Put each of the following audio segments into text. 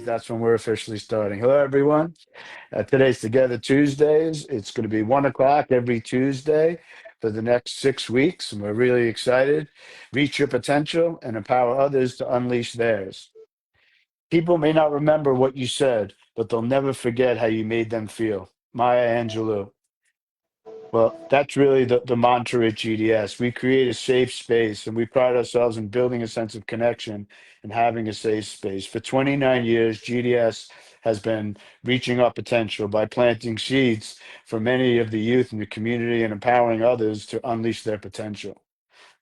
That's when we're officially starting. Hello, everyone. Today's Together Tuesdays. It's going to be 1 o'clock every Tuesday for the next 6 weeks, and we're really excited. Reach your potential and empower others to unleash theirs. People may not remember what you said, but they'll never forget how you made them feel. Maya Angelou. Well, that's really the mantra at GDS. We create a safe space and we pride ourselves in building a sense of connection and having a safe space. For 29 years, GDS has been reaching our potential by planting seeds for many of the youth in the community and empowering others to unleash their potential.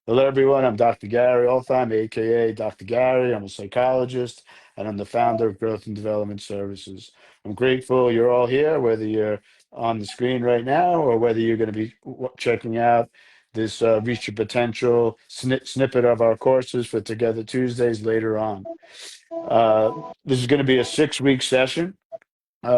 Hello, everyone. I'm Dr. Gary Altheim, aka Dr. Gary. I'm a psychologist and I'm the founder of Growth and Development Services. I'm grateful you're all here, whether you're on the screen right now or whether you're going to be checking out this Reach Your Potential snippet of our courses for Together Tuesdays later on. Uh, this is going to be a 6 week session,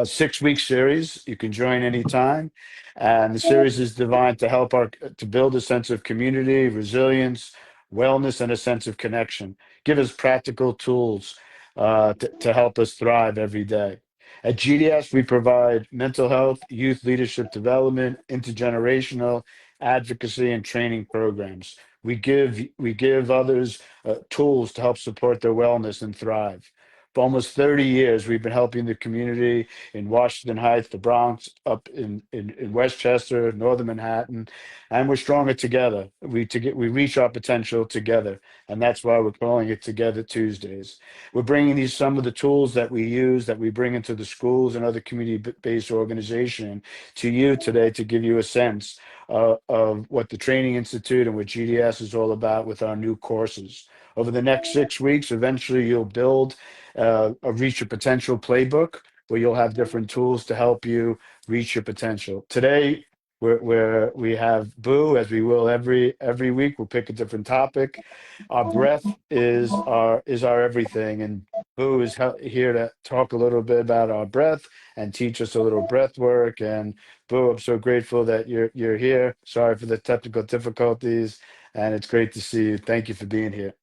6 week series. You can join anytime. And the series is designed to help to build a sense of community, resilience, wellness, and a sense of connection. Give us practical tools to help us thrive every day. At GDS, we provide mental health, youth leadership development, intergenerational advocacy, and training programs. We give others tools to help support their wellness and thrive. For almost 30 years, we've been helping the community in Washington Heights, the Bronx, up in Westchester, Northern Manhattan, and we're stronger together. We reach our potential together, and that's why we're calling it Together Tuesdays. We're bringing these some of the tools that we use, that we bring into the schools and other community-based organization to you today to give you a sense of what the Training Institute and what GDS is all about with our new courses. Over the next 6 weeks, eventually you'll build a Reach Your Potential playbook where you'll have different tools to help you reach your potential. Today, we have Boo, as we will every week. We'll pick a different topic. Our breath is our everything, and Boo is here to talk a little bit about our breath and teach us a little breath work. And Boo, I'm so grateful that you're here. Sorry for the technical difficulties, and it's great to see you. Thank you for being here.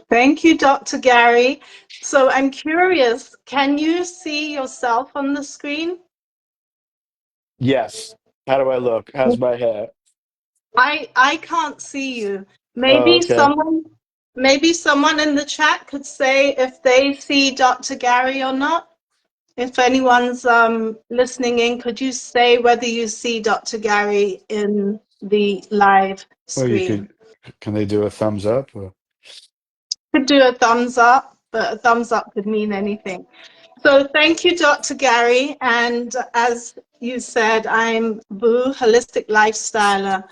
Thank you, Dr. Gary. So I'm curious, can you see yourself on the screen? Yes. How do I look? How's my hair? I can't see you. Oh, Maybe okay. someone in the chat could say if they see Dr. Gary or not. If anyone's listening in, could you say whether you see Dr. Gary in the live Well, screen? can they do a thumbs up? Or? Could do a thumbs up, but a thumbs up could mean anything. So thank you, Dr. Gary. And as you said, I'm Boo, holistic lifestyler.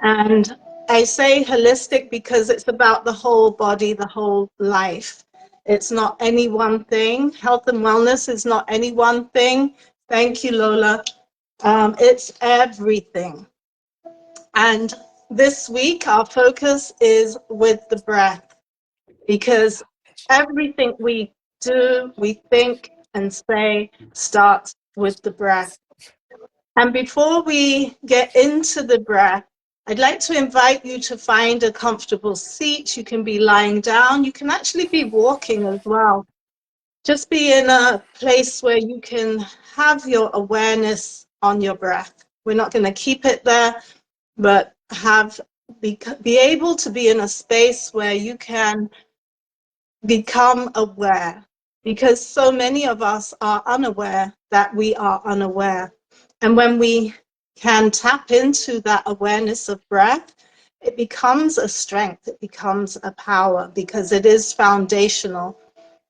And I say holistic because it's about the whole body, the whole life. It's not any one thing. Health and wellness is not any one thing. Thank you, Lola. It's everything. And this week, our focus is with the breath, because everything we do, we think and say starts with the breath. And before we get into the breath, I'd like to invite you to find a comfortable seat. You can be lying down. You can actually be walking as well. Just be in a place where you can have your awareness on your breath. We're not going to keep it there, but be able to be in a space where you can become aware, because so many of us are unaware that we are unaware. And when we can tap into that awareness of breath, it becomes a strength, it becomes a power, because it is foundational.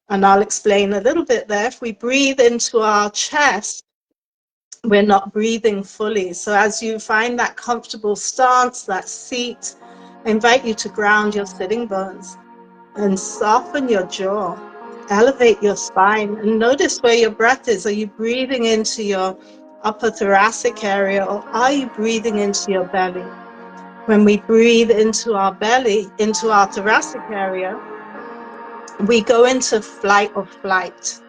And I'll explain a little bit there. If we breathe into our chest, we're not breathing fully. So as you find that comfortable stance, that seat, I invite you to ground your sitting bones and soften your jaw, elevate your spine, and notice where your breath is. Are you breathing into your upper thoracic area, or are you breathing into your belly? When we breathe into our belly, into our thoracic area, we go into flight or flight,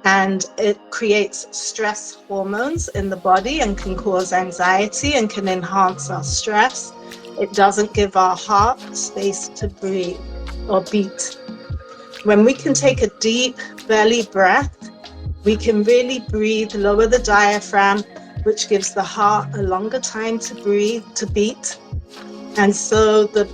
and it creates stress hormones in the body and can cause anxiety and can enhance our stress. It doesn't give our heart space to breathe or beat. When we can take a deep belly breath, we can really breathe, lower the diaphragm, which gives the heart a longer time to breathe, to beat. And so the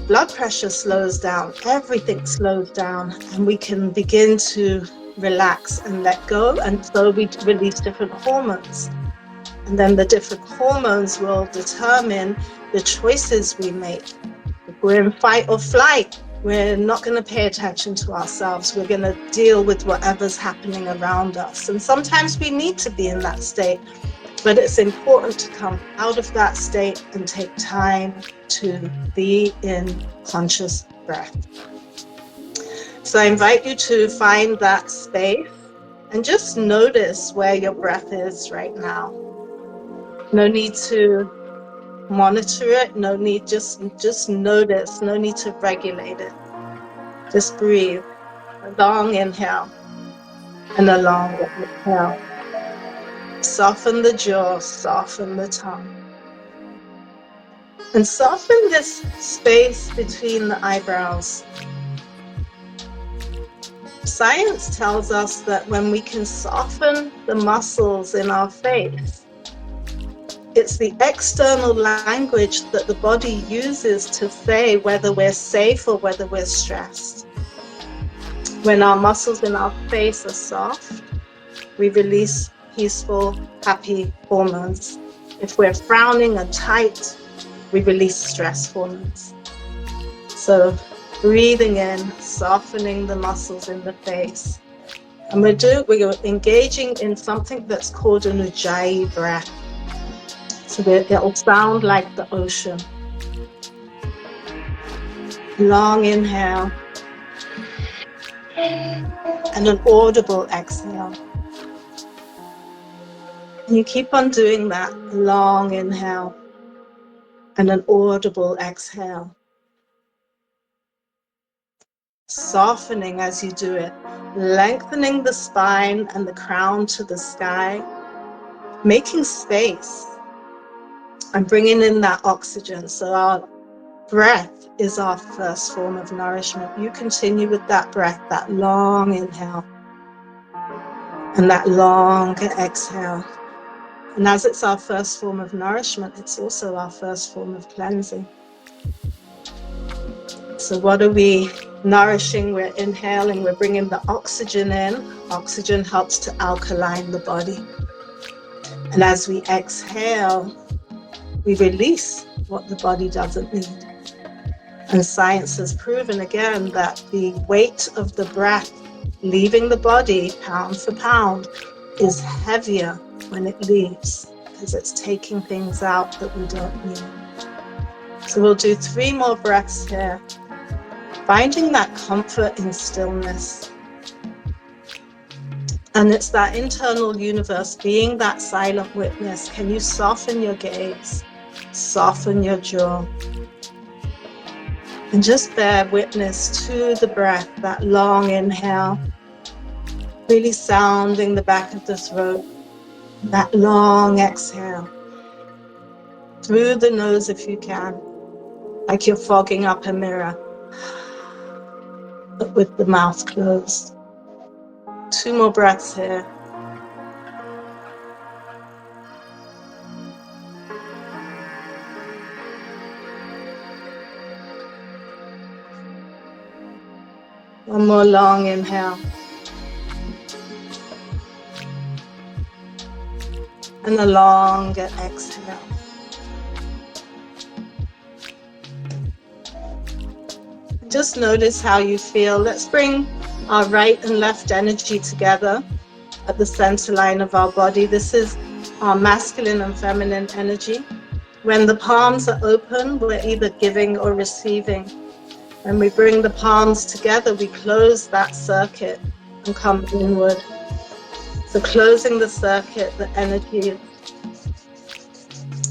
blood pressure slows down, everything slows down, and we can begin to relax and let go. And so we release different hormones. And then the different hormones will determine the choices we make. If we're in fight or flight, we're not going to pay attention to ourselves. We're going to deal with whatever's happening around us. And sometimes we need to be in that state, but it's important to come out of that state and take time to be in conscious breath. So I invite you to find that space and just notice where your breath is right now. No need to monitor it, no need, just notice, no need to regulate it. Just breathe. A long inhale and a long exhale. Soften the jaw, soften the tongue. And soften this space between the eyebrows. Science tells us that when we can soften the muscles in our face, it's the external language that the body uses to say whether we're safe or whether we're stressed. When our muscles in our face are soft, we release peaceful, happy hormones. If we're frowning and tight, we release stress hormones. So breathing in, softening the muscles in the face. And we're engaging in something that's called an ujjayi breath. So it'll sound like the ocean. Long inhale and an audible exhale. And you keep on doing that. Long inhale and an audible exhale. Softening as you do it, lengthening the spine and the crown to the sky, making space and bringing in that oxygen. So our breath is our first form of nourishment. You continue with that breath, that long inhale and that long exhale. And as it's our first form of nourishment, it's also our first form of cleansing. So what are we nourishing? We're inhaling, we're bringing the oxygen in. Oxygen helps to alkaline the body. And as we exhale, we release what the body doesn't need. And science has proven again that the weight of the breath leaving the body, pound for pound, is heavier when it leaves, because it's taking things out that we don't need. So we'll do 3 more breaths here, finding that comfort in stillness. And it's that internal universe, being that silent witness. Can you soften your gaze, soften your jaw, and just bear witness to the breath, that long inhale, really sounding the back of the throat, that long exhale, through the nose if you can, like you're fogging up a mirror, but with the mouth closed. 2 more breaths here. One more long inhale. And a longer exhale. Just notice how you feel. Let's bring our right and left energy together at the center line of our body. This is our masculine and feminine energy. When the palms are open, we're either giving or receiving. When we bring the palms together, we close that circuit and come inward. So closing the circuit, the energy,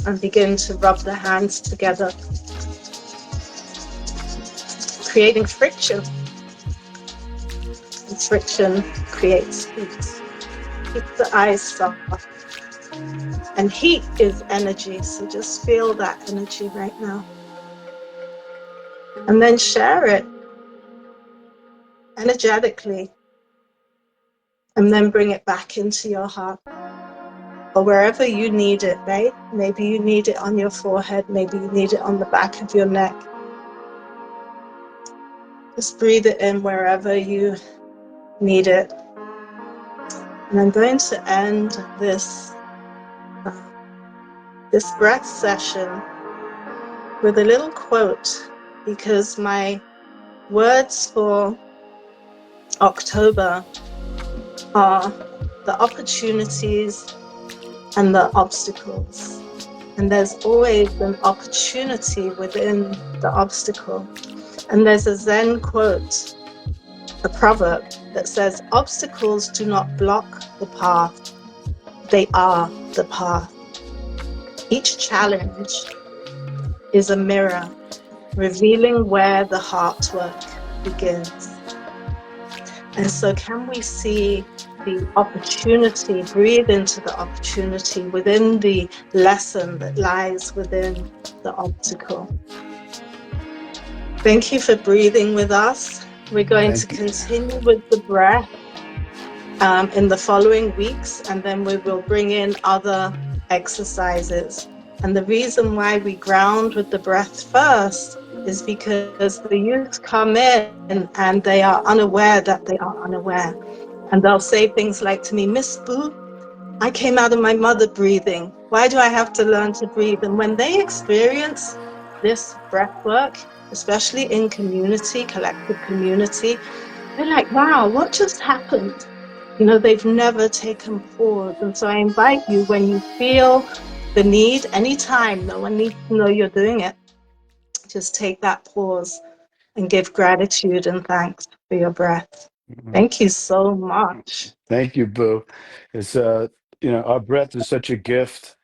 and begin to rub the hands together, creating friction. And friction creates heat. Keep the eyes soft. And heat is energy, so just feel that energy right now. And then share it. energetically, and then bring it back into your heart or wherever you need it, right? Maybe you need it on your forehead, maybe you need it on the back of your neck. Just breathe it in wherever you need it. And I'm going to end this breath session with a little quote, because my words for October are the opportunities and the obstacles. And there's always an opportunity within the obstacle. And there's a Zen quote, a proverb that says, obstacles do not block the path, they are the path. Each challenge is a mirror, revealing where the heart work begins. And so can we see the opportunity, breathe into the opportunity within the lesson that lies within the obstacle? Thank you for breathing with us. We're going to Thank you. continue with the breath in the following weeks, and then we will bring in other exercises. And the reason why we ground with the breath first is because the youth come in and they are unaware that they are unaware. And they'll say things like to me, Miss Boo, I came out of my mother breathing. Why do I have to learn to breathe? And when they experience this breath work, especially in community, collective community, they're like, wow, what just happened? You know, they've never taken pause. And so I invite you, when you feel the need, anytime, no one needs to know you're doing it, just take that pause and give gratitude and thanks for your breath. Thank you so much. Thank you, Boo. It's our breath is such a gift,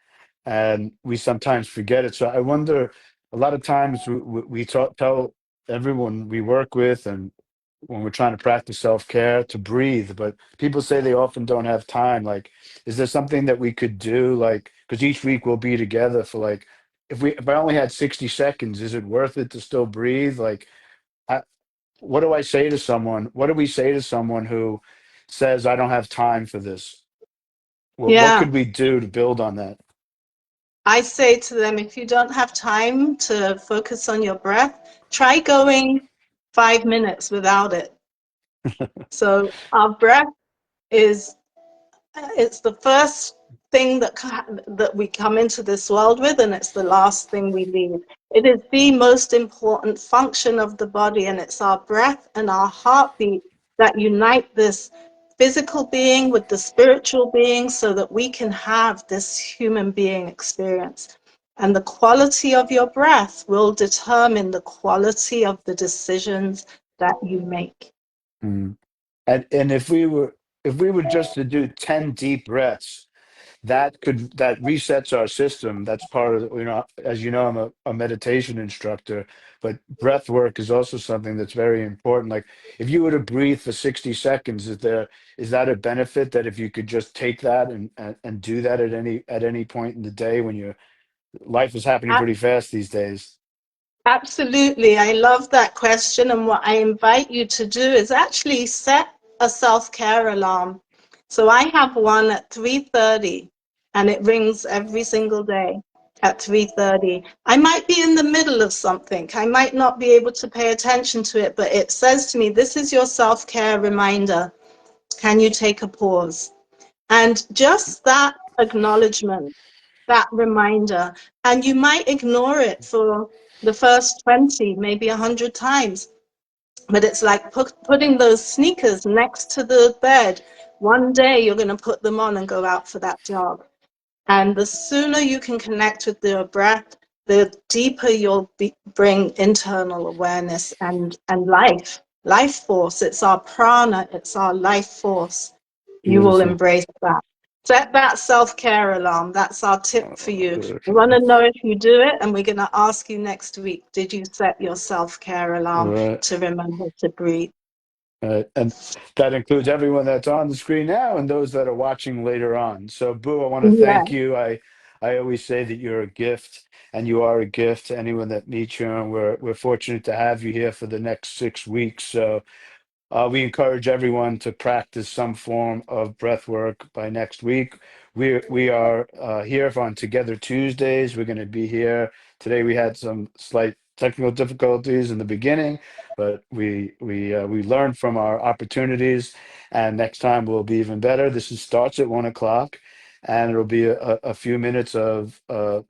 and we sometimes forget it. So I wonder, a lot of times we tell everyone we work with, and when we're trying to practice self-care, to breathe, but people say they often don't have time. Like, is there something that we could do? Like, because each week we'll be together for like, if I only had 60 seconds, is it worth it to still breathe? Like, I, what do I say to someone? What do we say to someone who says, I don't have time for this? What Yeah. could we do to build on that? I say to them, if you don't have time to focus on your breath, try going 5 minutes without it. So our breath is it's the first thing that we come into this world with, and it's the last thing we leave. It is the most important function of the body, and it's our breath and our heartbeat that unite this physical being with the spiritual being so that we can have this human being experience. And the quality of your breath will determine the quality of the decisions that you make. Mm. And if we were just to do 10 deep breaths, that resets our system. That's part of, as you know, I'm a meditation instructor, but breath work is also something that's very important. Like, if you were to breathe for 60 seconds, is that a benefit, that if you could just take that and do that at any point in the day when your life is happening pretty fast these days? Absolutely. I love that question. And what I invite you to do is actually set a self-care alarm. So I have one at 3:30, and it rings every single day at 3:30. I might be in the middle of something. I might not be able to pay attention to it, but it says to me, this is your self-care reminder. Can you take a pause? And just that acknowledgement, that reminder, and you might ignore it for the first 20, maybe 100 times, but it's like putting those sneakers next to the bed. One day you're going to put them on and go out for that job. And the sooner you can connect with your breath, the deeper you'll bring internal awareness and life force. It's our prana, it's our life force. You will Beautiful. embrace that. Set that self-care alarm. That's our tip for you. We want Okay. to know if you do it, and we're going to ask you next week, did you set your self-care All alarm right. to remember to breathe? And that includes everyone that's on the screen now and those that are watching later on. So, Boo, I want to Yeah. thank you. I always say that you're a gift, and you are a gift to anyone that meets you. And we're fortunate to have you here for the next 6 weeks. So, We encourage everyone to practice some form of breath work by next week. We are here on Together Tuesdays. We're going to be here today. We had some slight technical difficulties in the beginning, but we learned from our opportunities, and next time will be even better. Starts at 1 o'clock, and it'll be a few minutes of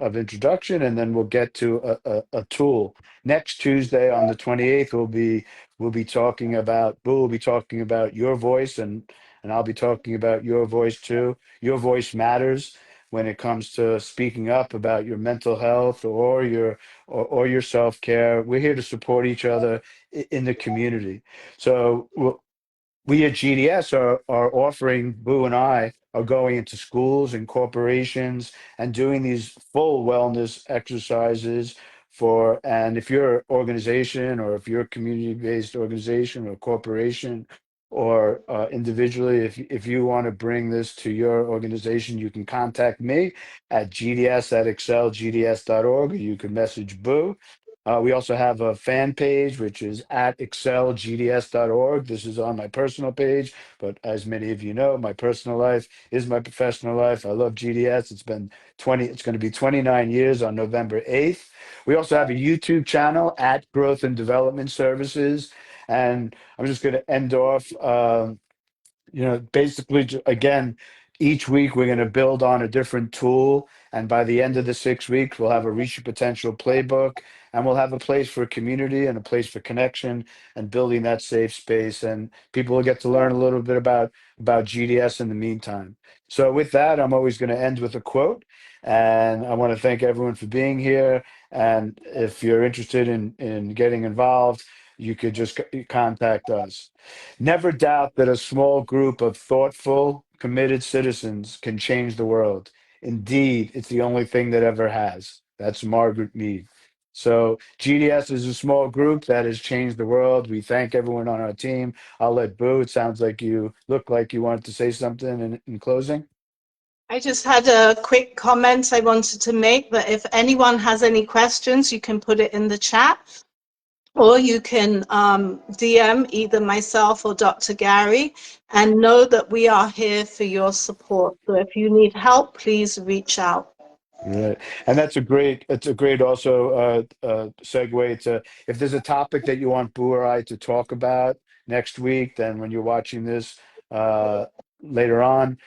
introduction, and then we'll get to a tool. Next Tuesday on the 28th, we'll be talking about Boo will be talking about your voice, and I'll be talking about your voice too. Your voice matters when it comes to speaking up about your mental health or your self-care. We're here to support each other in the community. So we at GDS are offering, Boo and I are going into schools and corporations and doing these full wellness exercises and if you're an organization, or if you're a community-based organization or corporation, or individually, if you want to bring this to your organization, you can contact me at gds@excelgds.org, or you can message Boo. We also have a fan page, which is at excelgds.org. This is on my personal page, but as many of you know, my personal life is my professional life. I love GDS. It's going to be 29 years on November 8th. We also have a YouTube channel at Growth and Development Services. And I'm just going to end off. Basically, again, each week we're going to build on a different tool. And by the end of the 6 weeks, we'll have a Reach Your Potential playbook, and we'll have a place for community and a place for connection and building that safe space. And people will get to learn a little bit about GDS in the meantime. So with that, I'm always going to end with a quote. And I want to thank everyone for being here. And if you're interested in getting involved, you could just contact us. Never doubt that a small group of thoughtful, committed citizens can change the world. Indeed, it's the only thing that ever has. That's Margaret Mead. So GDS is a small group that has changed the world. We thank everyone on our team. I'll let Boo. It sounds like you look like you wanted to say something in closing. I just had a quick comment I wanted to make, that if anyone has any questions, you can put it in the chat, or you can DM either myself or Dr. Gary, and know that we are here for your support. So if you need help, please reach out. Right. And it's a great also segue to, if there's a topic that you want Boo or I to talk about next week, then when you're watching this uh, later on,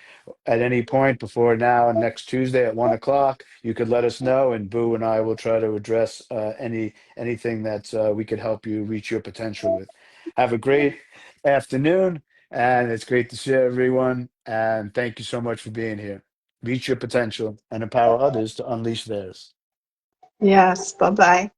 at any point before now and next Tuesday at 1 o'clock, you could let us know, and Boo and I will try to address anything that we could help you reach your potential with. Have a great afternoon, and it's great to see everyone. And thank you so much for being here. Reach your potential and empower others to unleash theirs. Yes, bye-bye.